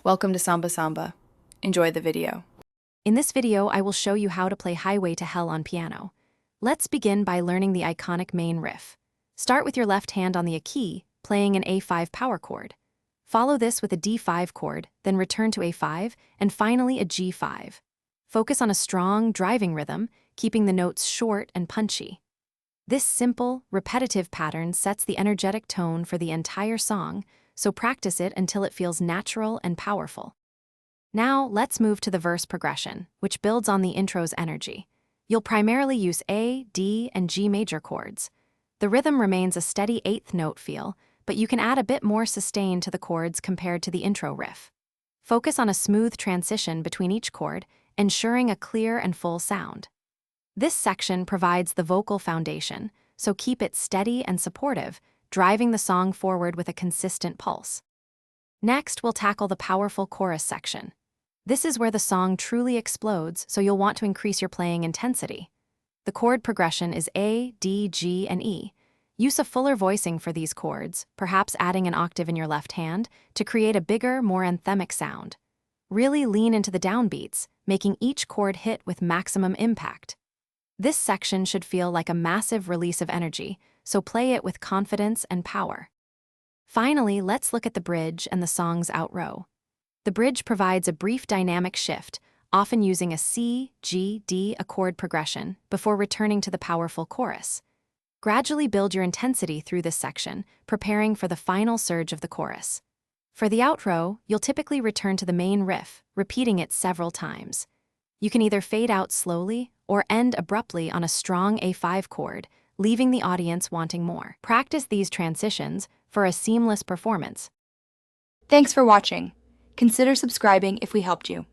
Welcome to Samba Samba. Enjoy the video. In this video, I will show you how to play Highway to Hell on piano. Let's begin by learning the iconic main riff. Start with your left hand on the A key, playing an A5 power chord. Follow this with a D5 chord, then return to A5, and finally a G5. Focus on a strong, driving rhythm, keeping the notes short and punchy. This simple, repetitive pattern sets the energetic tone for the entire song, so practice it until it feels natural and powerful. Now, let's move to the verse progression, which builds on the intro's energy. You'll primarily use A, D, and G major chords. The rhythm remains a steady eighth note feel, but you can add a bit more sustain to the chords compared to the intro riff. Focus on a smooth transition between each chord, ensuring a clear and full sound. This section provides the vocal foundation, so keep it steady and supportive, driving the song forward with a consistent pulse. Next, we'll tackle the powerful chorus section. This is where the song truly explodes, so you'll want to increase your playing intensity. The chord progression is A, D, G, and E. Use a fuller voicing for these chords, perhaps adding an octave in your left hand, to create a bigger, more anthemic sound. Really lean into the downbeats, making each chord hit with maximum impact. This section should feel like a massive release of energy, so play it with confidence and power. Finally, let's look at the bridge and the song's outro. The bridge provides a brief dynamic shift, often using a C, G, D chord progression before returning to the powerful chorus. Gradually build your intensity through this section, preparing for the final surge of the chorus. For the outro, you'll typically return to the main riff, repeating it several times. You can either fade out slowly or end abruptly on a strong A5 chord, leaving the audience wanting more. Practice these transitions for a seamless performance. Thanks for watching. Consider subscribing if we helped you.